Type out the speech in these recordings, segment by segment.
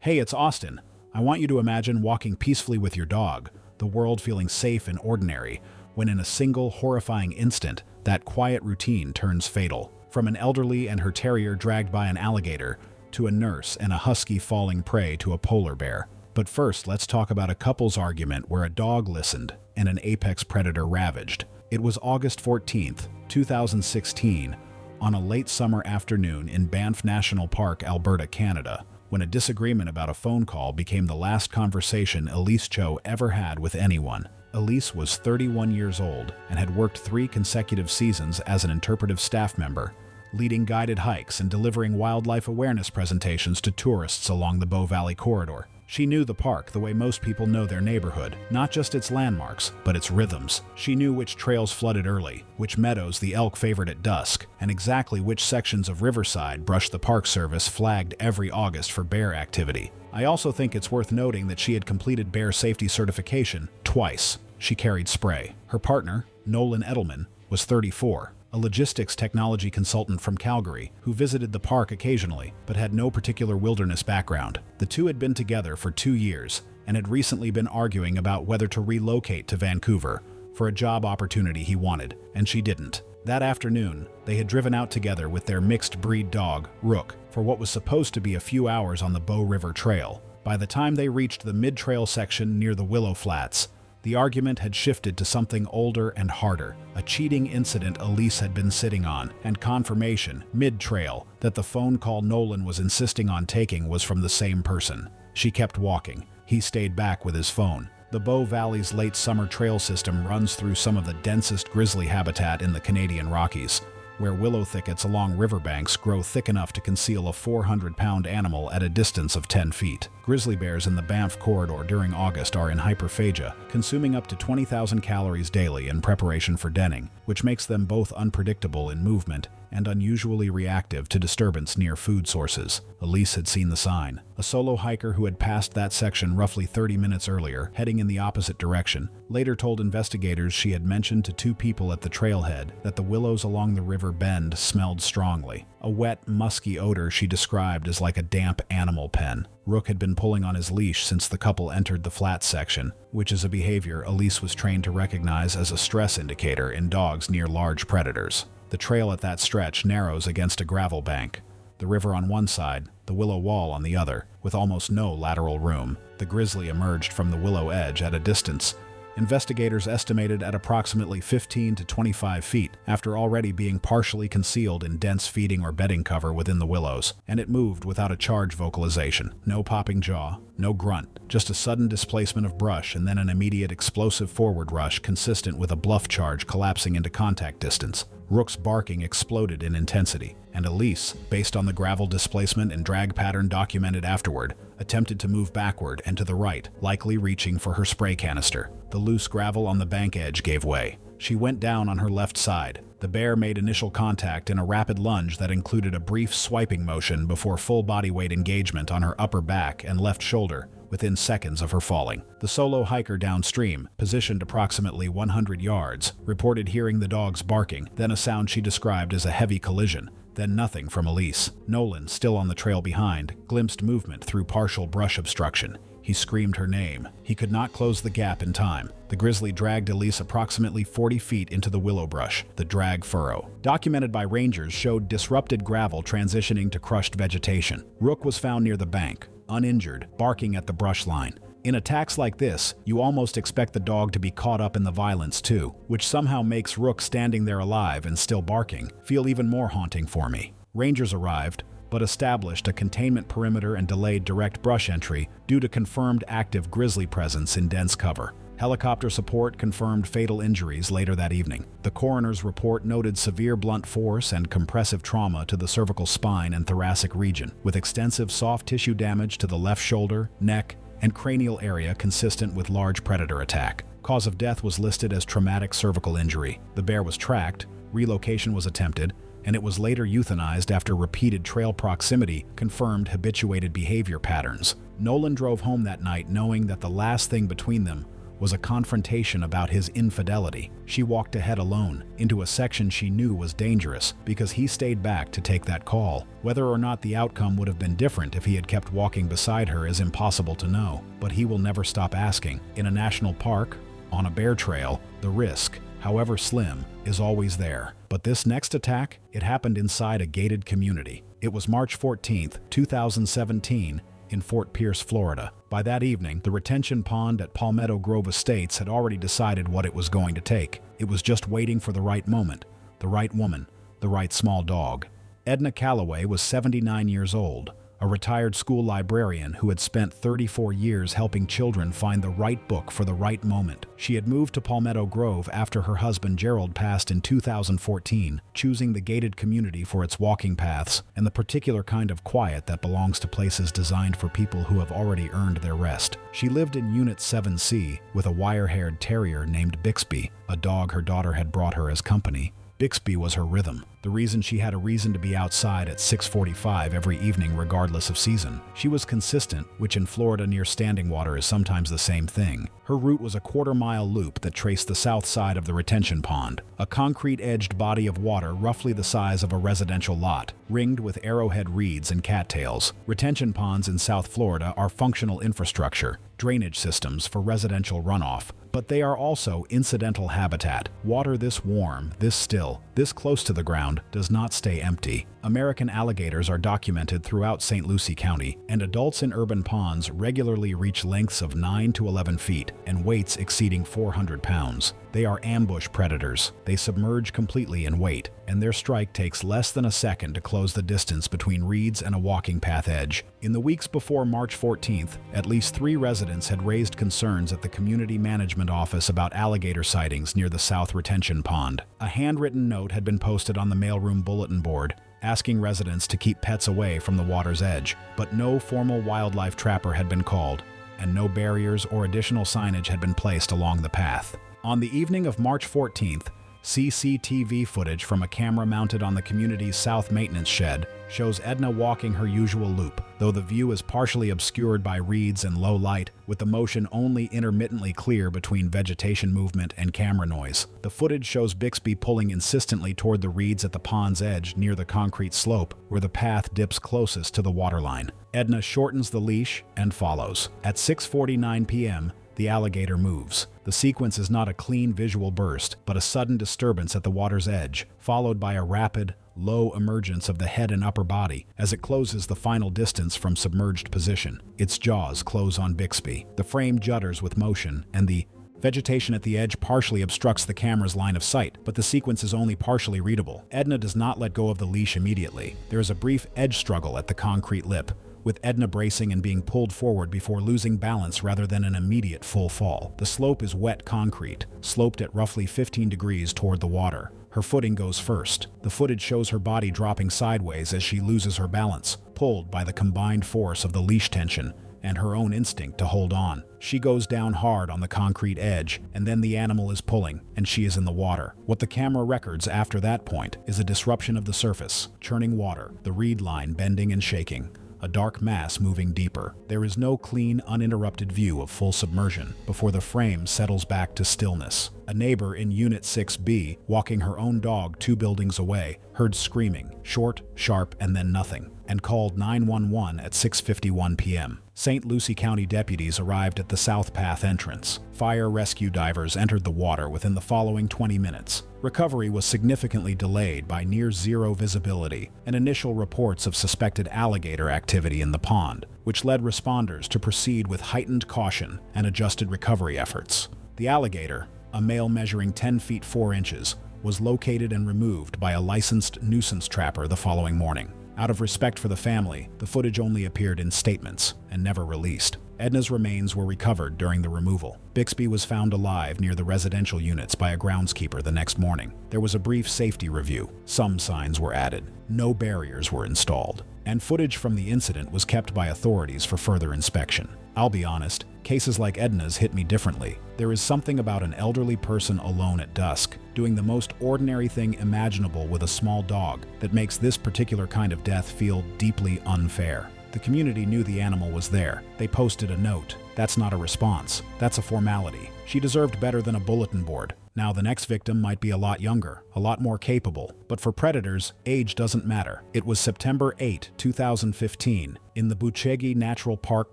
Hey, it's Austin. I want you to imagine walking peacefully with your dog, the world feeling safe and ordinary, when in a single horrifying instant, that quiet routine turns fatal. From an elderly and her terrier dragged by an alligator, to a nurse and a husky falling prey to a polar bear. But first, let's talk about a couple's argument where a dog listened and an apex predator ravaged. It was August 14th, 2016, on a late summer afternoon in Banff National Park, Alberta, Canada, when a disagreement about a phone call became the last conversation Elise Cho ever had with anyone. Elise was 31 years old and had worked 3 consecutive seasons as an interpretive staff member, leading guided hikes and delivering wildlife awareness presentations to tourists along the Bow Valley corridor. She knew the park the way most people know their neighborhood, not just its landmarks, but its rhythms. She knew which trails flooded early, which meadows the elk favored at dusk, and exactly which sections of Riverside brush the Park Service flagged every August for bear activity. I also think it's worth noting that she had completed bear safety certification twice. She carried spray. Her partner, Nolan Edelman, was 34. A logistics technology consultant from Calgary who visited the park occasionally but had no particular wilderness background. The two had been together for 2 years and had recently been arguing about whether to relocate to Vancouver for a job opportunity he wanted, and she didn't. That afternoon, they had driven out together with their mixed-breed dog, Rook, for what was supposed to be a few hours on the Bow River Trail. By the time they reached the mid-trail section near the Willow Flats, the argument had shifted to something older and harder, a cheating incident Elise had been sitting on, and confirmation, mid-trail, that the phone call Nolan was insisting on taking was from the same person. She kept walking. He stayed back with his phone. The Bow Valley's late summer trail system runs through some of the densest grizzly habitat in the Canadian Rockies, where willow thickets along riverbanks grow thick enough to conceal a 400-pound animal at a distance of 10 feet. Grizzly bears in the Banff corridor during August are in hyperphagia, consuming up to 20,000 calories daily in preparation for denning, which makes them both unpredictable in movement and unusually reactive to disturbance near food sources. Elise had seen the sign. A solo hiker who had passed that section roughly 30 minutes earlier, heading in the opposite direction, later told investigators she had mentioned to 2 people at the trailhead that the willows along the river bend smelled strongly. A wet, musky odor she described as like a damp animal pen. Rook had been pulling on his leash since the couple entered the flat section, which is a behavior Elise was trained to recognize as a stress indicator in dogs near large predators. The trail at that stretch narrows against a gravel bank. The river on one side, the willow wall on the other, with almost no lateral room. The grizzly emerged from the willow edge at a distance investigators estimated at approximately 15 to 25 feet after already being partially concealed in dense feeding or bedding cover within the willows, and it moved without a charge vocalization. No popping jaw, no grunt, just a sudden displacement of brush and then an immediate explosive forward rush consistent with a bluff charge collapsing into contact distance. Rook's barking exploded in intensity, and Elise, based on the gravel displacement and drag pattern documented afterward, attempted to move backward and to the right, likely reaching for her spray canister. The loose gravel on the bank edge gave way. She went down on her left side. The bear made initial contact in a rapid lunge that included a brief swiping motion before full body weight engagement on her upper back and left shoulder within seconds of her falling. The solo hiker downstream, positioned approximately 100 yards, reported hearing the dogs barking, then a sound she described as a heavy collision, then nothing from Elise. Nolan, still on the trail behind, glimpsed movement through partial brush obstruction. He screamed her name. He could not close the gap in time. The grizzly dragged Elise approximately 40 feet into the willow brush, the drag furrow. Documented by rangers showed disrupted gravel transitioning to crushed vegetation. Rook was found near the bank, uninjured, barking at the brush line. In attacks like this, you almost expect the dog to be caught up in the violence too, which somehow makes Rook standing there alive and still barking feel even more haunting for me. Rangers arrived, but established a containment perimeter and delayed direct brush entry due to confirmed active grizzly presence in dense cover. Helicopter support confirmed fatal injuries later that evening. The coroner's report noted severe blunt force and compressive trauma to the cervical spine and thoracic region, with extensive soft tissue damage to the left shoulder, neck, and cranial area consistent with large predator attack. Cause of death was listed as traumatic cervical injury. The bear was tracked, relocation was attempted, and it was later euthanized after repeated trail proximity confirmed habituated behavior patterns. Nolan drove home that night knowing that the last thing between them was a confrontation about his infidelity. She walked ahead alone, into a section she knew was dangerous because he stayed back to take that call. Whether or not the outcome would have been different if he had kept walking beside her is impossible to know, but he will never stop asking. In a national park, on a bear trail, the risk, however slim, is always there. But this next attack, it happened inside a gated community. It was March 14th, 2017, in Fort Pierce, Florida. By that evening, the retention pond at Palmetto Grove Estates had already decided what it was going to take. It was just waiting for the right moment, the right woman, the right small dog. Edna Calloway was 79 years old, a retired school librarian who had spent 34 years helping children find the right book for the right moment. She had moved to Palmetto Grove after her husband Gerald passed in 2014, choosing the gated community for its walking paths and the particular kind of quiet that belongs to places designed for people who have already earned their rest. She lived in Unit 7C with a wire-haired terrier named Bixby, a dog her daughter had brought her as company. Bixby was her rhythm, the reason she had a reason to be outside at 6:45 every evening regardless of season. She was consistent, which in Florida near standing water is sometimes the same thing. Her route was a quarter-mile loop that traced the south side of the retention pond, a concrete-edged body of water roughly the size of a residential lot, ringed with arrowhead reeds and cattails. Retention ponds in South Florida are functional infrastructure, drainage systems for residential runoff, but they are also incidental habitat. Water this warm, this still, this close to the ground does not stay empty. American alligators are documented throughout St. Lucie County, and adults in urban ponds regularly reach lengths of 9 to 11 feet and weights exceeding 400 pounds. They are ambush predators. They submerge completely in weight, and their strike takes less than a second to close the distance between reeds and a walking path edge. In the weeks before March 14th, at least 3 residents had raised concerns at the Community Management Office about alligator sightings near the South Retention Pond. A handwritten note had been posted on the mailroom bulletin board, asking residents to keep pets away from the water's edge, but no formal wildlife trapper had been called, and no barriers or additional signage had been placed along the path. On the evening of March 14th, CCTV footage from a camera mounted on the community's south maintenance shed shows Edna walking her usual loop, though the view is partially obscured by reeds and low light, with the motion only intermittently clear between vegetation movement and camera noise. The footage shows Bixby pulling insistently toward the reeds at the pond's edge near the concrete slope, where the path dips closest to the waterline. Edna shortens the leash and follows. At 6:49 p.m., the alligator moves. The sequence is not a clean visual burst, but a sudden disturbance at the water's edge, followed by a rapid, low emergence of the head and upper body as it closes the final distance from submerged position. Its jaws close on Bixby. The frame judders with motion, and the vegetation at the edge partially obstructs the camera's line of sight, but the sequence is only partially readable. Edna does not let go of the leash immediately. There is a brief edge struggle at the concrete lip, with Edna bracing and being pulled forward before losing balance rather than an immediate full fall. The slope is wet concrete, sloped at roughly 15 degrees toward the water. Her footing goes first. The footage shows her body dropping sideways as she loses her balance, pulled by the combined force of the leash tension and her own instinct to hold on. She goes down hard on the concrete edge, and then the animal is pulling, and she is in the water. What the camera records after that point is a disruption of the surface, churning water, the reed line bending and shaking, a dark mass moving deeper. There is no clean, uninterrupted view of full submersion before the frame settles back to stillness. A neighbor in Unit 6B, walking her own dog 2 buildings away, heard screaming, short, sharp, and then nothing, and called 911 at 6:51 p.m. St. Lucie County deputies arrived at the South Path entrance. Fire rescue divers entered the water within the following 20 minutes. Recovery was significantly delayed by near-zero visibility and initial reports of suspected alligator activity in the pond, which led responders to proceed with heightened caution and adjusted recovery efforts. The alligator, a male measuring 10 feet 4 inches, was located and removed by a licensed nuisance trapper the following morning. Out of respect for the family, the footage only appeared in statements and never released. Edna's remains were recovered during the removal. Bixby was found alive near the residential units by a groundskeeper the next morning. There was a brief safety review. Some signs were added. No barriers were installed. And footage from the incident was kept by authorities for further inspection. I'll be honest, cases like Edna's hit me differently. There is something about an elderly person alone at dusk, doing the most ordinary thing imaginable with a small dog, that makes this particular kind of death feel deeply unfair. The community knew the animal was there. They posted a note. That's not a response. That's a formality. She deserved better than a bulletin board. Now the next victim might be a lot younger, a lot more capable. But for predators, age doesn't matter. It was September 8, 2015, in the Bucegi Natural Park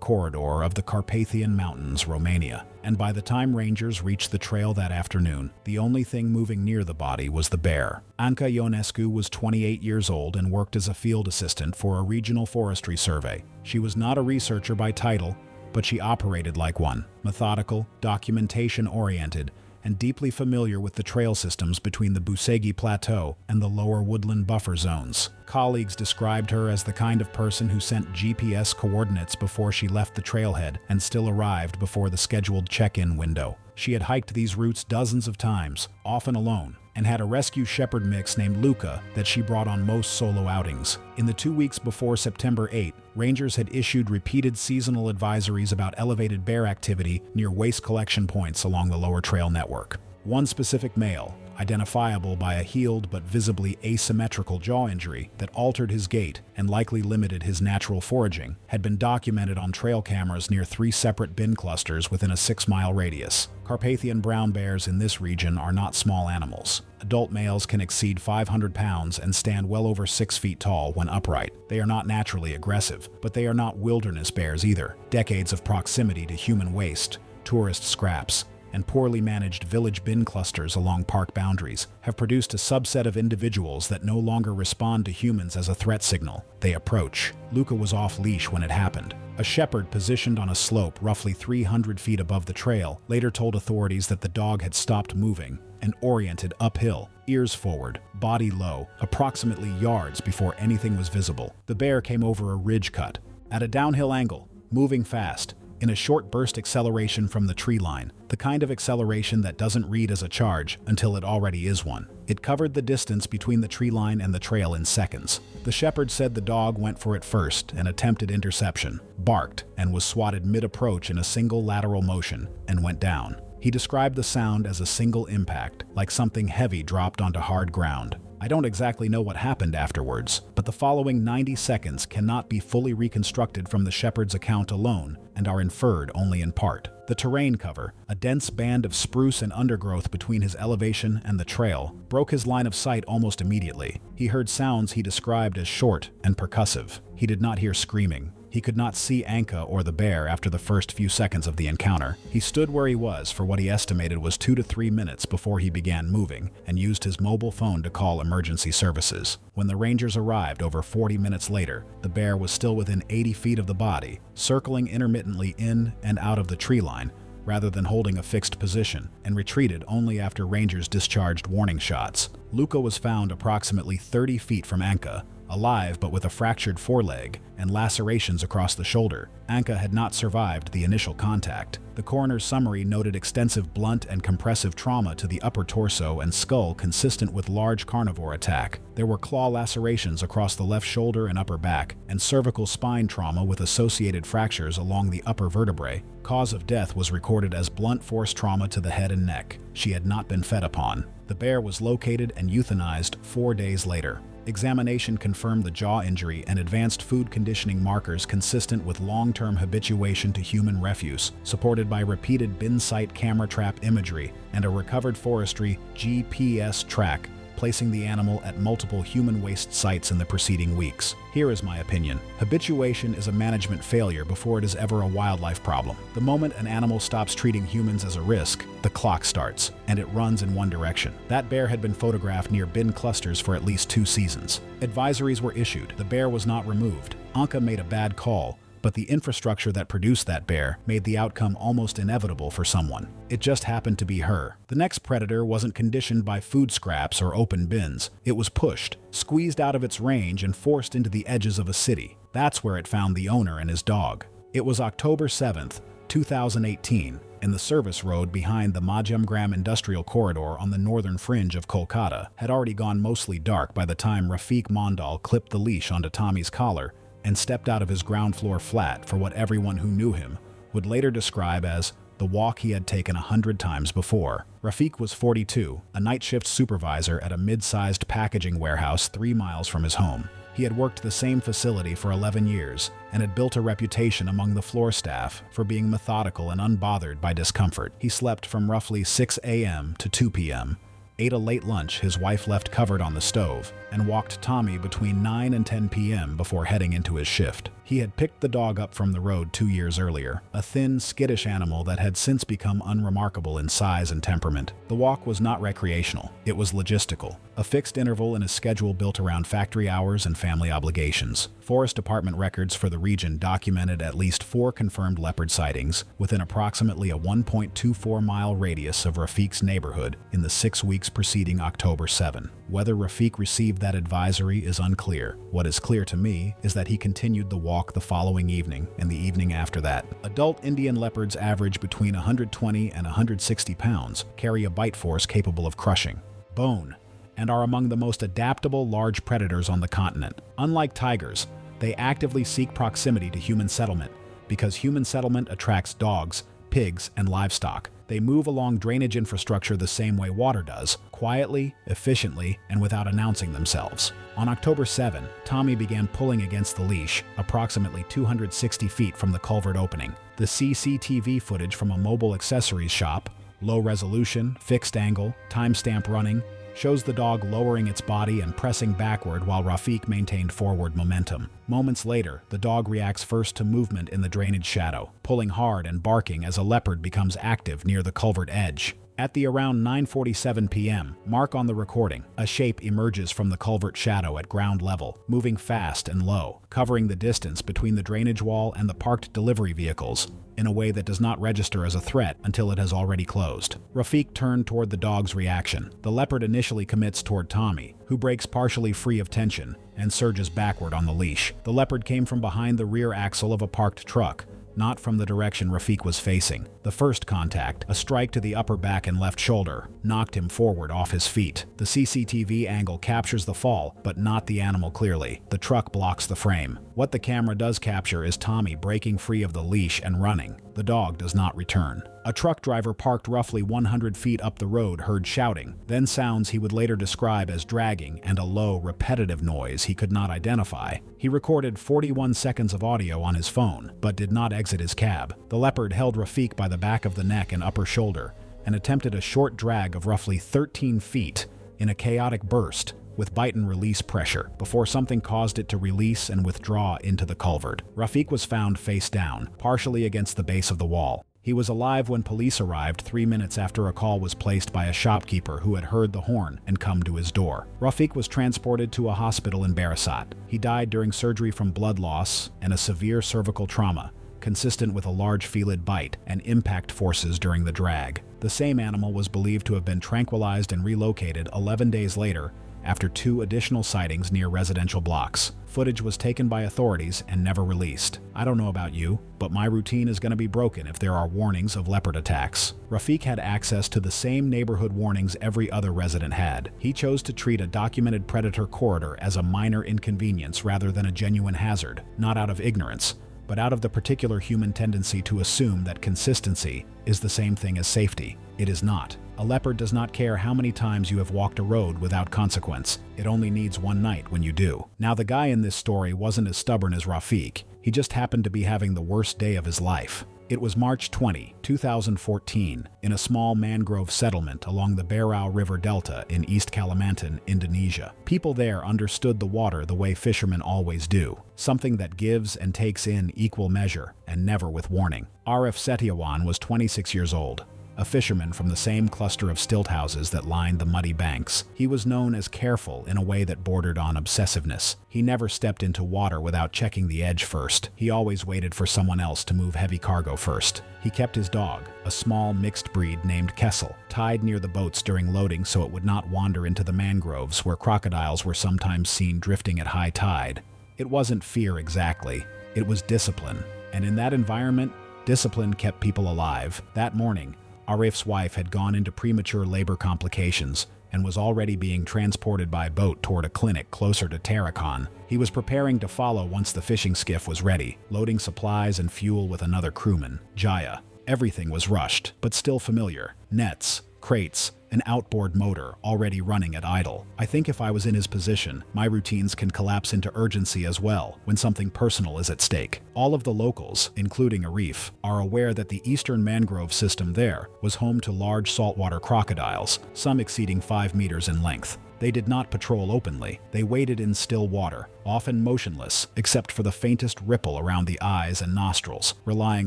corridor of the Carpathian Mountains, Romania. And by the time rangers reached the trail that afternoon, the only thing moving near the body was the bear. Anca Ionescu was 28 years old and worked as a field assistant for a regional forestry survey. She was not a researcher by title, but she operated like one, methodical, documentation-oriented, and deeply familiar with the trail systems between the Bucegi Plateau and the lower woodland buffer zones. Colleagues described her as the kind of person who sent GPS coordinates before she left the trailhead and still arrived before the scheduled check-in window. She had hiked these routes dozens of times, often alone, and had a rescue shepherd mix named Luca that she brought on most solo outings. In the 2 weeks before September 8, rangers had issued repeated seasonal advisories about elevated bear activity near waste collection points along the lower trail network. One specific male, identifiable by a healed but visibly asymmetrical jaw injury that altered his gait and likely limited his natural foraging, had been documented on trail cameras near 3 separate bin clusters within a 6-mile radius. Carpathian brown bears in this region are not small animals. Adult males can exceed 500 pounds and stand well over 6 feet tall when upright. They are not naturally aggressive, but they are not wilderness bears either. Decades of proximity to human waste, tourist scraps, and poorly managed village bin clusters along park boundaries have produced a subset of individuals that no longer respond to humans as a threat signal. They approach. Luca was off-leash when it happened. A shepherd positioned on a slope roughly 300 feet above the trail later told authorities that the dog had stopped moving and oriented uphill, ears forward, body low, approximately yards before anything was visible. The bear came over a ridge cut, at a downhill angle, moving fast, in a short burst acceleration from the tree line, the kind of acceleration that doesn't read as a charge until it already is one. It covered the distance between the tree line and the trail in seconds. The shepherd said the dog went for it first and attempted interception, barked, and was swatted mid-approach in a single lateral motion, and went down. He described the sound as a single impact, like something heavy dropped onto hard ground. I don't exactly know what happened afterwards, but the following 90 seconds cannot be fully reconstructed from the shepherd's account alone and are inferred only in part. The terrain cover, a dense band of spruce and undergrowth between his elevation and the trail, broke his line of sight almost immediately. He heard sounds he described as short and percussive. He did not hear screaming. He could not see Anca or the bear after the first few seconds of the encounter. He stood where he was for what he estimated was 2 to 3 minutes before he began moving and used his mobile phone to call emergency services. When the rangers arrived over 40 minutes later, the bear was still within 80 feet of the body, circling intermittently in and out of the tree line, rather than holding a fixed position, and retreated only after rangers discharged warning shots. Luca was found approximately 30 feet from Anca, alive but with a fractured foreleg and lacerations across the shoulder. Anca had not survived the initial contact. The coroner's summary noted extensive blunt and compressive trauma to the upper torso and skull consistent with large carnivore attack. There were claw lacerations across the left shoulder and upper back, and cervical spine trauma with associated fractures along the upper vertebrae. Cause of death was recorded as blunt force trauma to the head and neck. She had not been fed upon. The bear was located and euthanized 4 days later. Examination confirmed the jaw injury and advanced food conditioning markers consistent with long-term habituation to human refuse, supported by repeated bin site camera trap imagery and a recovered forestry GPS track, placing the animal at multiple human waste sites in the preceding weeks. Here is my opinion. Habituation is a management failure before it is ever a wildlife problem. The moment an animal stops treating humans as a risk, the clock starts, and it runs in one direction. That bear had been photographed near bin clusters for at least 2 seasons. Advisories were issued. The bear was not removed. Anca made a bad call, but the infrastructure that produced that bear made the outcome almost inevitable for someone. It just happened to be her. The next predator wasn't conditioned by food scraps or open bins. It was pushed, squeezed out of its range, and forced into the edges of a city. That's where it found the owner and his dog. It was October 7th, 2018, in the service road behind the Majamgram Industrial Corridor on the northern fringe of Kolkata. Had already gone mostly dark by the time Rafiq Mondal clipped the leash onto Tommy's collar and stepped out of his ground floor flat for what everyone who knew him would later describe as the walk he had taken 100 times before. Rafiq was 42, a night shift supervisor at a mid-sized packaging warehouse 3 miles from his home. He had worked the same facility for 11 years and had built a reputation among the floor staff for being methodical and unbothered by discomfort. He slept from roughly 6 a.m. to 2 p.m., ate a late lunch his wife left covered on the stove, and walked Tommy between 9 and 10 p.m. before heading into his shift. He had picked the dog up from the road 2 years earlier, a thin, skittish animal that had since become unremarkable in size and temperament. The walk was not recreational, it was logistical, a fixed interval in a schedule built around factory hours and family obligations. Forest Department records for the region documented at least 4 confirmed leopard sightings within approximately a 1.24-mile radius of Rafiq's neighborhood in the 6 weeks preceding October 7. Whether Rafiq received that advisory is unclear. What is clear to me is that he continued the walk the following evening and the evening after that. Adult Indian leopards average between 120 and 160 pounds, carry a bite force capable of crushing bone, and are among the most adaptable large predators on the continent. Unlike tigers, they actively seek proximity to human settlement because human settlement attracts dogs, pigs, and livestock. They move along drainage infrastructure the same way water does, quietly, efficiently, and without announcing themselves. On October 7, Tommy began pulling against the leash, approximately 260 feet from the culvert opening. The CCTV footage from a mobile accessories shop, low resolution, fixed angle, timestamp running, shows the dog lowering its body and pressing backward while Rafiq maintained forward momentum. Moments later, the dog reacts first to movement in the drainage shadow, pulling hard and barking as a leopard becomes active near the culvert edge. At the around 9:47 p.m. mark on the recording, a shape emerges from the culvert shadow at ground level, moving fast and low, covering the distance between the drainage wall and the parked delivery vehicles in a way that does not register as a threat until it has already closed. Rafiq turned toward the dog's reaction. The leopard initially commits toward Tommy, who breaks partially free of tension and surges backward on the leash. The leopard came from behind the rear axle of a parked truck, not from the direction Rafiq was facing. The first contact, a strike to the upper back and left shoulder, knocked him forward off his feet. The CCTV angle captures the fall, but not the animal clearly. The truck blocks the frame. What the camera does capture is Tommy breaking free of the leash and running. The dog does not return. A truck driver parked roughly 100 feet up the road heard shouting, then sounds he would later describe as dragging and a low, repetitive noise he could not identify. He recorded 41 seconds of audio on his phone, but did not exit his cab. The leopard held Rafiq by the back of the neck and upper shoulder and attempted a short drag of roughly 13 feet in a chaotic burst with bite and release pressure before something caused it to release and withdraw into the culvert. Rafiq was found face down, partially against the base of the wall. He was alive when police arrived 3 minutes after a call was placed by a shopkeeper who had heard the horn and come to his door. Rafiq was transported to a hospital in Barasat. He died during surgery from blood loss and a severe cervical trauma, consistent with a large felid bite and impact forces during the drag. The same animal was believed to have been tranquilized and relocated 11 days later after 2 additional sightings near residential blocks. Footage was taken by authorities and never released. I don't know about you, but my routine is going to be broken if there are warnings of leopard attacks. Rafiq had access to the same neighborhood warnings every other resident had. He chose to treat a documented predator corridor as a minor inconvenience rather than a genuine hazard, not out of ignorance, but out of the particular human tendency to assume that consistency is the same thing as safety. It is not. A leopard does not care how many times you have walked a road without consequence. It only needs one night when you do. Now, the guy in this story wasn't as stubborn as Rafiq. He just happened to be having the worst day of his life. It was March 20, 2014, in a small mangrove settlement along the Berau River Delta in East Kalimantan, Indonesia. People there understood the water the way fishermen always do, something that gives and takes in equal measure, and never with warning. Arif Setiawan was 26 years old, a fisherman from the same cluster of stilt houses that lined the muddy banks. He was known as careful in a way that bordered on obsessiveness. He never stepped into water without checking the edge first. He always waited for someone else to move heavy cargo first. He kept his dog, a small mixed breed named Kessel, tied near the boats during loading so it would not wander into the mangroves where crocodiles were sometimes seen drifting at high tide. It wasn't fear exactly, it was discipline. And in that environment, discipline kept people alive. That morning, Arif's wife had gone into premature labor complications and was already being transported by boat toward a clinic closer to Tarakan. He was preparing to follow once the fishing skiff was ready, loading supplies and fuel with another crewman, Jaya. Everything was rushed, but still familiar. Nets, crates, an outboard motor already running at idle. I think if I was in his position, my routines can collapse into urgency as well when something personal is at stake. All of the locals, including Arif, are aware that the eastern mangrove system there was home to large saltwater crocodiles, some exceeding 5 meters in length. They did not patrol openly. They waded in still water, often motionless except for the faintest ripple around the eyes and nostrils, relying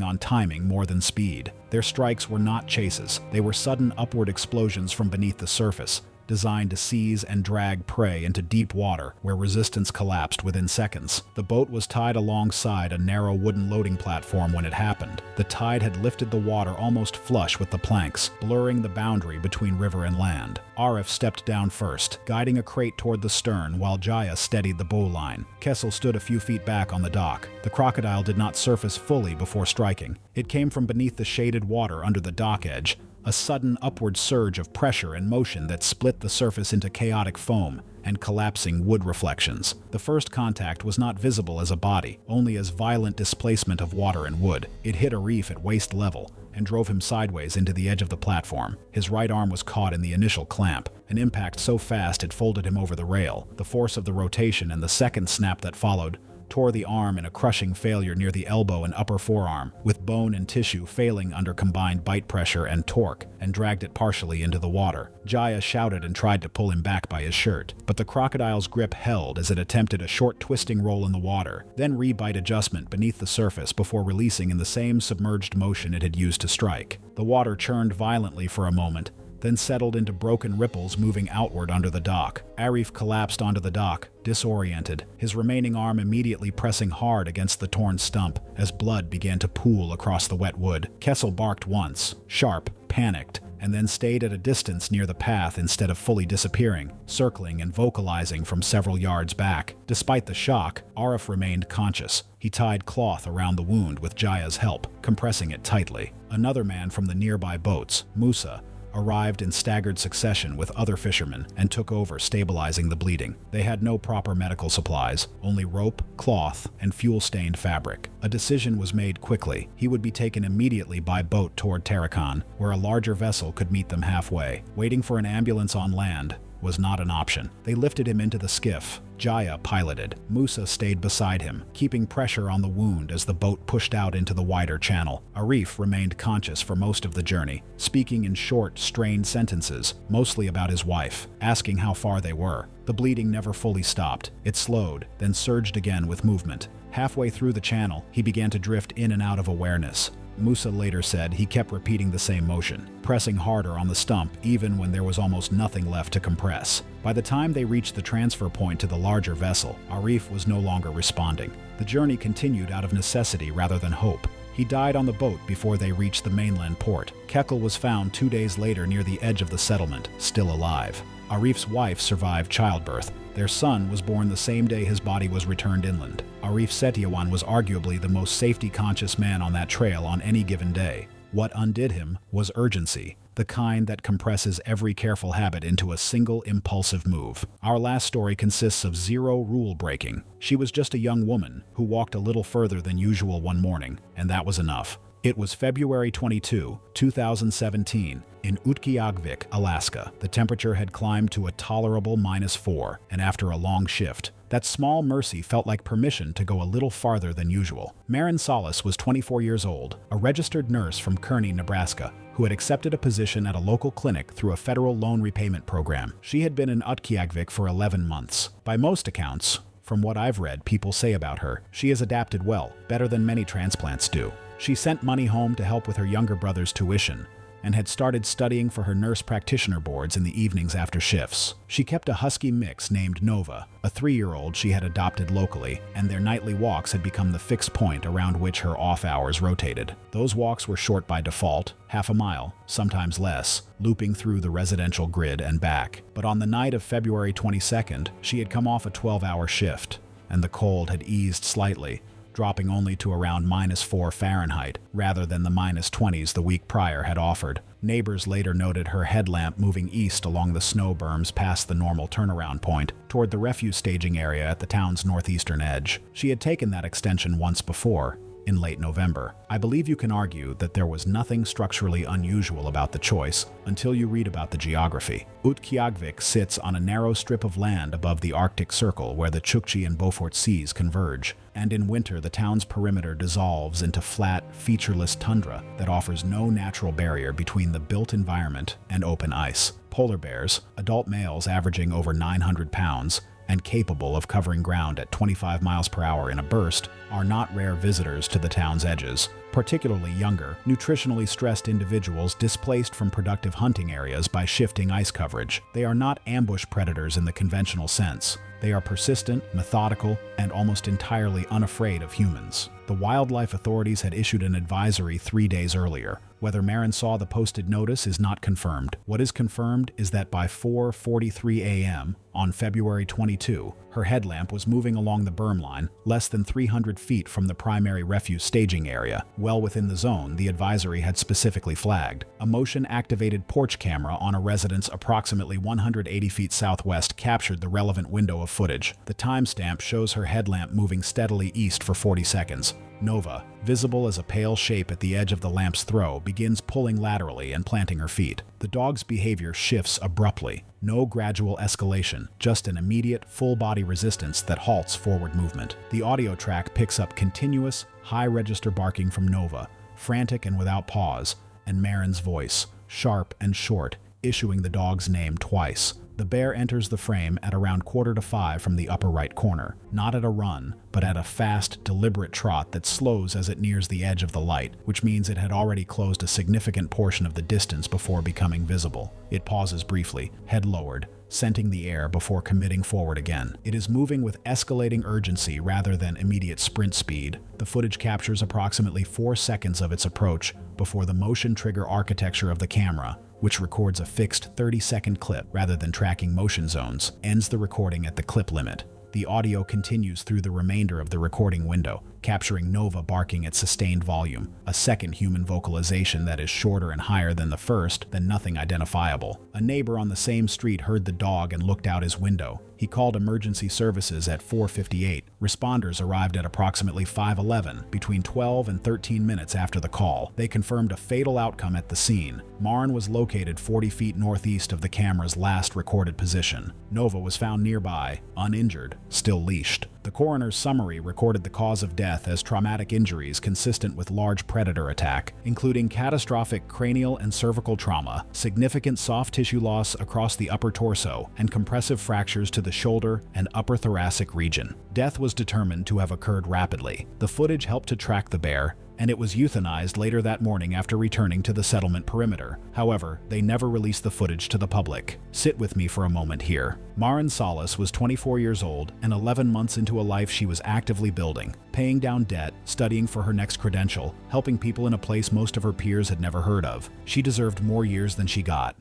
on timing more than speed. Their strikes were not chases. They were sudden upward explosions from beneath the surface, designed to seize and drag prey into deep water where resistance collapsed within seconds. The boat was tied alongside a narrow wooden loading platform when it happened. The tide had lifted the water almost flush with the planks, blurring the boundary between river and land. Arif stepped down first, guiding a crate toward the stern while Jaya steadied the bowline. Kessel stood a few feet back on the dock. The crocodile did not surface fully before striking. It came from beneath the shaded water under the dock edge, a sudden upward surge of pressure and motion that split the surface into chaotic foam and collapsing wood reflections. The first contact was not visible as a body, only as violent displacement of water and wood. It hit Arif at waist level and drove him sideways into the edge of the platform. His right arm was caught in the initial clamp, an impact so fast it folded him over the rail. The force of the rotation and the second snap that followed tore the arm in a crushing failure near the elbow and upper forearm, with bone and tissue failing under combined bite pressure and torque, and dragged it partially into the water. Jaya shouted and tried to pull him back by his shirt, but the crocodile's grip held as it attempted a short twisting roll in the water, then re-bite adjustment beneath the surface before releasing in the same submerged motion it had used to strike. The water churned violently for a moment, then settled into broken ripples moving outward under the dock. Arif collapsed onto the dock, disoriented, his remaining arm immediately pressing hard against the torn stump as blood began to pool across the wet wood. Kessel barked once, sharp, panicked, and then stayed at a distance near the path instead of fully disappearing, circling and vocalizing from several yards back. Despite the shock, Arif remained conscious. He tied cloth around the wound with Jaya's help, compressing it tightly. Another man from the nearby boats, Musa, arrived in staggered succession with other fishermen and took over stabilizing the bleeding. They had no proper medical supplies, only rope, cloth, and fuel-stained fabric. A decision was made quickly. He would be taken immediately by boat toward Tarakan, where a larger vessel could meet them halfway. Waiting for an ambulance on land was not an option. They lifted him into the skiff. Jaya piloted. Musa stayed beside him, keeping pressure on the wound as the boat pushed out into the wider channel. Arif remained conscious for most of the journey, speaking in short, strained sentences, mostly about his wife, asking how far they were. The bleeding never fully stopped. It slowed, then surged again with movement. Halfway through the channel, he began to drift in and out of awareness. Musa later said he kept repeating the same motion, pressing harder on the stump even when there was almost nothing left to compress. By the time they reached the transfer point to the larger vessel, Arif was no longer responding. The journey continued out of necessity rather than hope. He died on the boat before they reached the mainland port. Kekel was found 2 days later near the edge of the settlement, still alive. Arif's wife survived childbirth. Their son was born the same day his body was returned inland. Arif Setiawan was arguably the most safety-conscious man on that trail on any given day. What undid him was urgency, the kind that compresses every careful habit into a single impulsive move. Our last story consists of zero rule breaking. She was just a young woman who walked a little further than usual one morning, and that was enough. It was February 22, 2017, in Utqiagvik, Alaska. The temperature had climbed to a tolerable -4, and after a long shift, that small mercy felt like permission to go a little farther than usual. Marin Salas was 24 years old, a registered nurse from Kearney, Nebraska, who had accepted a position at a local clinic through a federal loan repayment program. She had been in Utqiagvik for 11 months. By most accounts, from what I've read people say about her, she has adapted well, better than many transplants do. She sent money home to help with her younger brother's tuition, and had started studying for her nurse practitioner boards in the evenings after shifts. She kept a husky mix named Nova, a 3-year-old she had adopted locally, and their nightly walks had become the fixed point around which her off hours rotated. Those walks were short by default, half a mile, sometimes less, looping through the residential grid and back. But on the night of February 22nd, she had come off a 12-hour shift, and the cold had eased slightly, dropping only to around -4 Fahrenheit, rather than the -20s the week prior had offered. Neighbors later noted her headlamp moving east along the snow berms past the normal turnaround point, toward the refuse staging area at the town's northeastern edge. She had taken that extension once before, in late November. I believe you can argue that there was nothing structurally unusual about the choice until you read about the geography. Utqiagvik sits on a narrow strip of land above the Arctic Circle where the Chukchi and Beaufort Seas converge, and in winter the town's perimeter dissolves into flat, featureless tundra that offers no natural barrier between the built environment and open ice. Polar bears, adult males averaging over 900 pounds, and capable of covering ground at 25 miles per hour in a burst, are not rare visitors to the town's edges, particularly younger, nutritionally stressed individuals displaced from productive hunting areas by shifting ice coverage. They are not ambush predators in the conventional sense. They are persistent, methodical, and almost entirely unafraid of humans. The wildlife authorities had issued an advisory 3 days earlier. Whether Maren saw the posted notice is not confirmed. What is confirmed is that by 4:43 a.m. on February 22, her headlamp was moving along the berm line, less than 300 feet from the primary refuse staging area, well within the zone the advisory had specifically flagged. A motion-activated porch camera on a residence approximately 180 feet southwest captured the relevant window of footage. The timestamp shows her headlamp moving steadily east for 40 seconds. Nova, visible as a pale shape at the edge of the lamp's throw, begins pulling laterally and planting her feet. The dog's behavior shifts abruptly. No gradual escalation, just an immediate, full-body resistance that halts forward movement. The audio track picks up continuous, high-register barking from Nova, frantic and without pause, and Maren's voice, sharp and short, issuing the dog's name twice. The bear enters the frame at around 4:45 from the upper right corner, not at a run, but at a fast, deliberate trot that slows as it nears the edge of the light, which means it had already closed a significant portion of the distance before becoming visible. It pauses briefly, head lowered, scenting the air before committing forward again. It is moving with escalating urgency rather than immediate sprint speed. The footage captures approximately 4 seconds of its approach before the motion trigger architecture of the camera, which records a fixed 30-second clip rather than tracking motion zones, ends the recording at the clip limit. The audio continues through the remainder of the recording window, capturing Nova barking at sustained volume, a second human vocalization that is shorter and higher than the first, then nothing identifiable. A neighbor on the same street heard the dog and looked out his window. He called emergency services at 4:58. Responders arrived at approximately 5:11, between 12 and 13 minutes after the call. They confirmed a fatal outcome at the scene. Maren was located 40 feet northeast of the camera's last recorded position. Nova was found nearby, uninjured, still leashed. The coroner's summary recorded the cause of death as traumatic injuries consistent with large predator attack, including catastrophic cranial and cervical trauma, significant soft tissue loss across the upper torso, and compressive fractures to the shoulder and upper thoracic region. Death was determined to have occurred rapidly. The footage helped to track the bear, and it was euthanized later that morning after returning to the settlement perimeter. However, they never released the footage to the public. Sit with me for a moment here. Maren Salas was 24 years old and 11 months into a life she was actively building, paying down debt, studying for her next credential, helping people in a place most of her peers had never heard of. She deserved more years than she got.